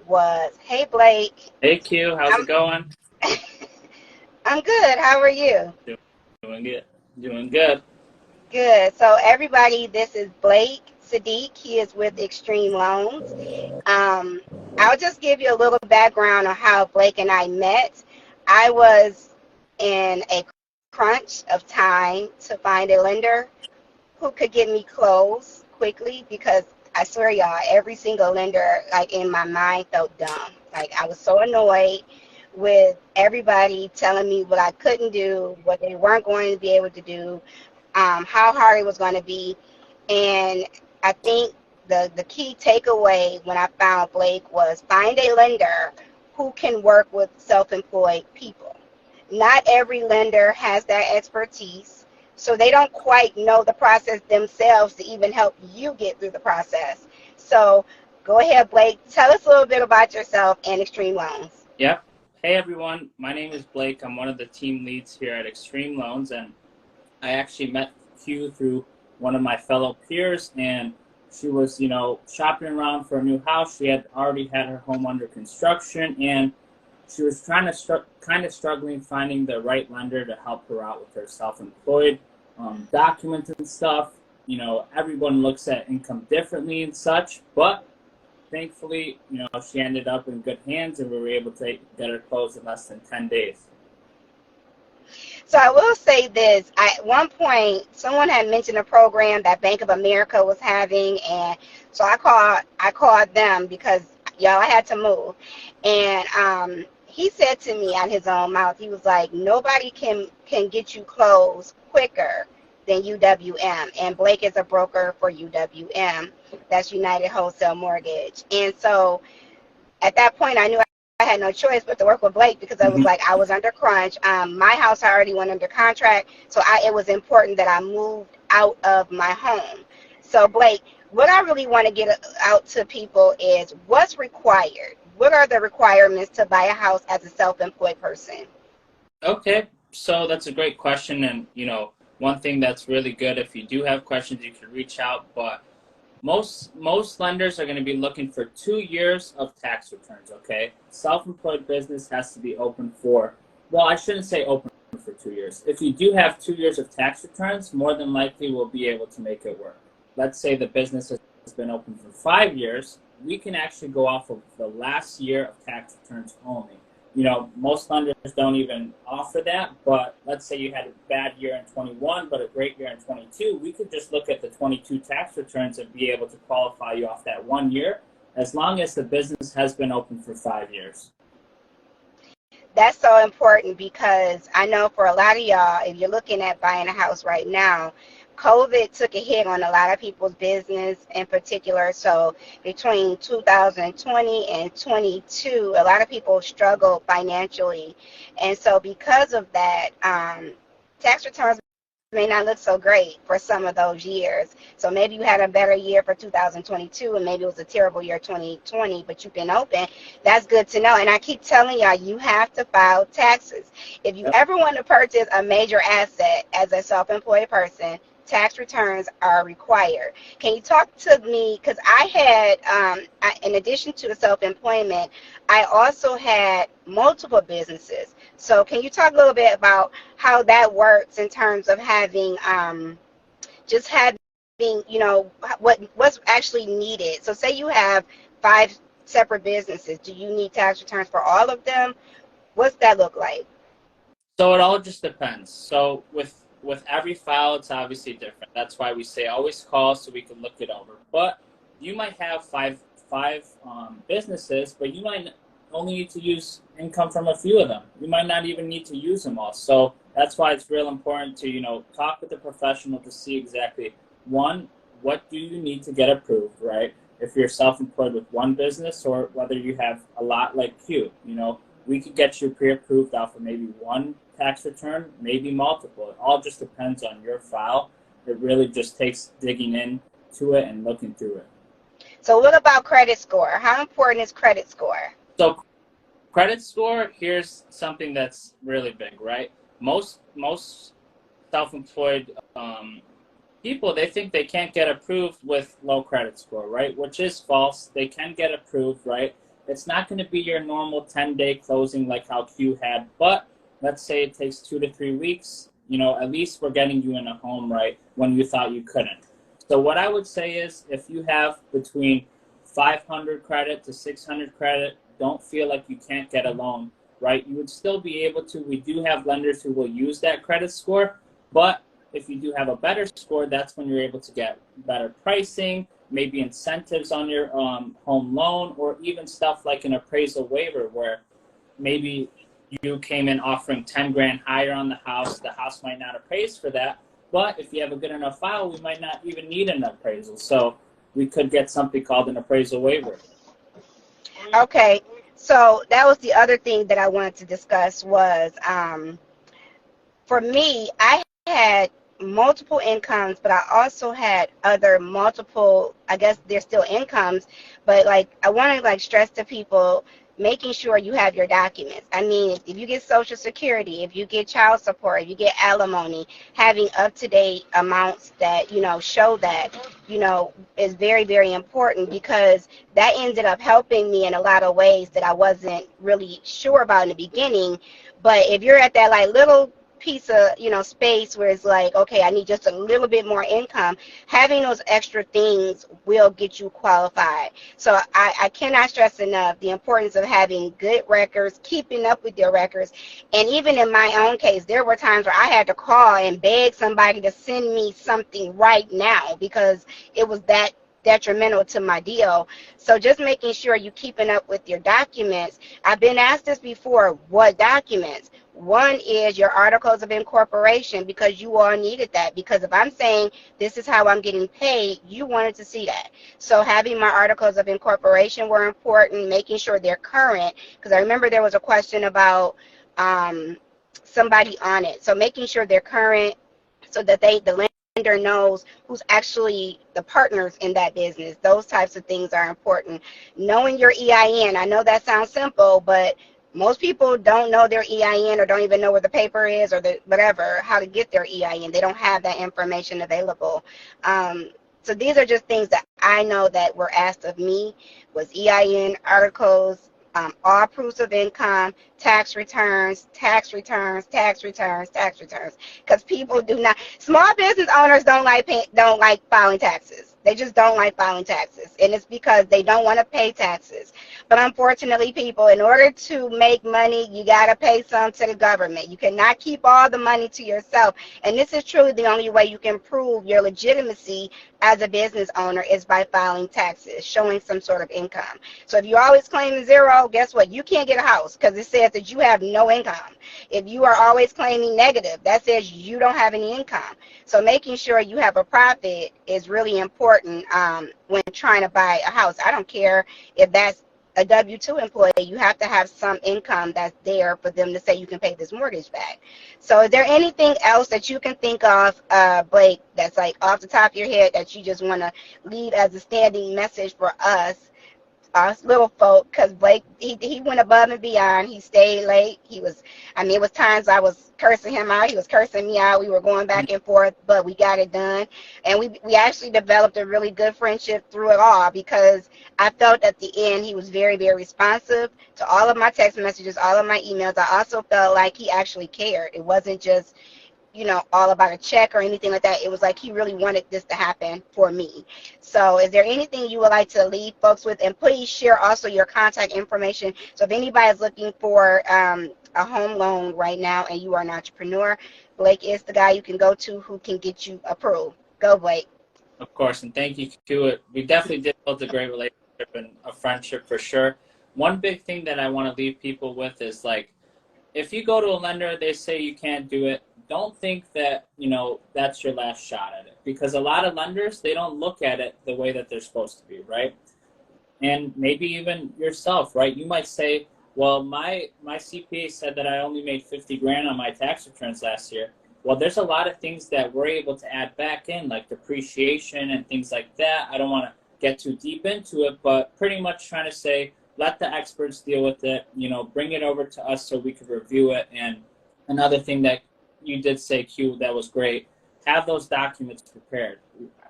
was, hey Blake, Hey Q, how's I'm it going? I'm good. How are you? Doing good. Doing good. Good. So everybody, this is Blake Sadiq. He is with Extreme Loans. Um, I'll just give you a little background on how Blake and I met. I was in a crunch of time to find a lender who could get me closed quickly because I swear y'all, every single lender like in my mind felt dumb. Like I was so annoyed with everybody telling me what I couldn't do, what they weren't going to be able to do, how hard it was going to be. And I think the key takeaway when I found Blake was find a lender who can work with self-employed people. Not every lender has that expertise, so they don't quite know the process themselves to even help you get through the process. So go ahead, Blake. Tell us a little bit about yourself and Extreme Loans. Yep. Hey everyone, my name is Blake. I'm one of the team leads here at Extreme Loans, and I actually met Q through one of my fellow peers, and she was, shopping around for a new house. She had already had her home under construction, and she was kind of struggling finding the right lender to help her out with her self-employed documents and stuff. Everyone looks at income differently and such, but thankfully, she ended up in good hands, and we were able to get her closed in less than 10 days. So I will say this. At one point, someone had mentioned a program that Bank of America was having, and so I called them because y'all I had to move, and he said to me out his own mouth, he was like, nobody can get you closed quicker than UWM, and Blake is a broker for UWM. That's United Wholesale Mortgage, and so at that point, I knew I had no choice but to work with Blake because I was Mhm. like, I was under crunch. My house already went under contract, so it was important that I moved out of my home. So, Blake, what I really want to get out to people is what's required. What are the requirements to buy a house as a self-employed person? Okay, so that's a great question, and one thing that's really good, if you do have questions, you can reach out. But most lenders are going to be looking for 2 years of tax returns. Okay, self-employed business has to be open for, well, I shouldn't say open for 2 years. If you do have 2 years of tax returns, more than likely we'll be able to make it work. Let's say the business has been open for 5 years, we can actually go off of the last year of tax returns only. Most lenders don't even offer that, but let's say you had a bad year in 21, but a great year in 22, we could just look at the 22 tax returns and be able to qualify you off that 1 year, as long as the business has been open for 5 years. That's so important because I know for a lot of y'all, if you're looking at buying a house right now, COVID took a hit on a lot of people's business in particular. So between 2020 and 22, a lot of people struggled financially. And so because of that, tax returns may not look so great for some of those years. So maybe you had a better year for 2022 and maybe it was a terrible year 2020, but you've been open. That's good to know. And I keep telling y'all, you have to file taxes. If you Yep. ever want to purchase a major asset as a self-employed person, tax returns are required. Can you talk to me? Because in addition to the self-employment, I also had multiple businesses. So can you talk a little bit about how that works in terms of having just having what's actually needed? So say you have 5 separate businesses. Do you need tax returns for all of them? What's that look like? So it all just depends. So with every file, it's obviously different. That's why we say always call so we can look it over. But you might have five businesses, but you might only need to use income from a few of them. You might not even need to use them all. So that's why it's real important to talk with a professional to see exactly, one, what do you need to get approved, right? If you're self-employed with one business, or whether you have a lot like Q, we could get you pre-approved off of maybe one tax return, maybe multiple. It all just depends on your file. It really just takes digging into it and looking through it. So what about credit score? How important is credit score? So credit score, here's something that's really big, right? Most self-employed people, they think they can't get approved with low credit score, right? Which is false. They can get approved, right? It's not going to be your normal 10-day closing like how Q had, but let's say it takes 2 to 3 weeks, at least we're getting you in a home, right, when you thought you couldn't. So what I would say is if you have between 500 credit to 600 credit, don't feel like you can't get a loan, right? You would still be able to. We do have lenders who will use that credit score, but if you do have a better score, that's when you're able to get better pricing, maybe incentives on your home loan, or even stuff like an appraisal waiver where maybe you came in offering 10 grand higher on the house might not appraise for that, but if you have a good enough file, we might not even need an appraisal. So we could get something called an appraisal waiver. Okay, so that was the other thing that I wanted to discuss was, for me, I had multiple incomes, but I also had other multiple, I guess they're still incomes, but like I want to like stress to people, making sure you have your documents. I mean, if you get Social Security, if you get child support, if you get alimony, having up-to-date amounts that, show that, is very, very important, because that ended up helping me in a lot of ways that I wasn't really sure about in the beginning. But if you're at that like little piece of space where it's like, okay, I need just a little bit more income, having those extra things will get you qualified. So I cannot stress enough the importance of having good records, keeping up with your records. And even in my own case, there were times where I had to call and beg somebody to send me something right now because it was that detrimental to my deal. So just making sure you're keeping up with your documents. I've been asked this before, what documents? One is your articles of incorporation, because you all needed that, because if I'm saying this is how I'm getting paid, you wanted to see that. So having my articles of incorporation were important, making sure they're current, because I remember there was a question about somebody on it. So making sure they're current so that the lender knows who's actually the partners in that business. Those types of things are important. Knowing your EIN, I know that sounds simple, but most people don't know their EIN or don't even know where the paper is or the whatever, how to get their EIN. They don't have that information available. So these are just things that I know that were asked of me, was EIN, articles, all proofs of income, tax returns, because people do not. Small business owners don't like filing taxes. They just don't like filing taxes, and it's because they don't want to pay taxes. But unfortunately, people, in order to make money, you got to pay some to the government. You cannot keep all the money to yourself, and this is truly the only way you can prove your legitimacy as a business owner is by filing taxes, showing some sort of income. So if you're always claiming zero, guess what? You can't get a house because it says that you have no income. If you are always claiming negative, that says you don't have any income. So making sure you have a profit is really important when trying to buy a house. I don't care if that's a W-2 employee, you have to have some income that's there for them to say you can pay this mortgage back. So is there anything else that you can think of, Blake, that's like off the top of your head that you just want to leave as a standing message for us little folk? Because Blake, he went above and beyond. He stayed late. It was times I was cursing him out. He was cursing me out. We were going back and forth, but we got it done. And we actually developed a really good friendship through it all, because I felt at the end he was very, very responsive to all of my text messages, all of my emails. I also felt like he actually cared. It wasn't just all about a check or anything like that. It was like he really wanted this to happen for me. So is there anything you would like to leave folks with? And please share also your contact information. So if anybody is looking for a home loan right now and you are an entrepreneur, Blake is the guy you can go to who can get you approved. Go, Blake. Of course, and thank you, Q. We definitely did build a great relationship and a friendship for sure. One big thing that I want to leave people with is, like, if you go to a lender, they say you can't do it, don't think that, that's your last shot at it. Because a lot of lenders, they don't look at it the way that they're supposed to be, right? And maybe even yourself, right? You might say, well, my CPA said that I only made 50 grand on my tax returns last year. Well, there's a lot of things that we're able to add back in, like depreciation and things like that. I don't want to get too deep into it, but pretty much trying to say, let the experts deal with it, bring it over to us so we could review it. And another thing that you did say, Q, that was great, have those documents prepared.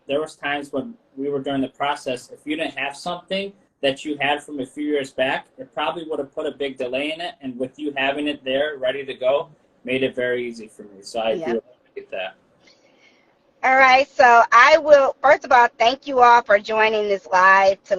There was times when we were during the process, if you didn't have something, that you had from a few years back, it probably would have put a big delay in it. And with you having it there ready to go, made it very easy for me. So I do appreciate that. All right. So I will, first of all, thank you all for joining this live to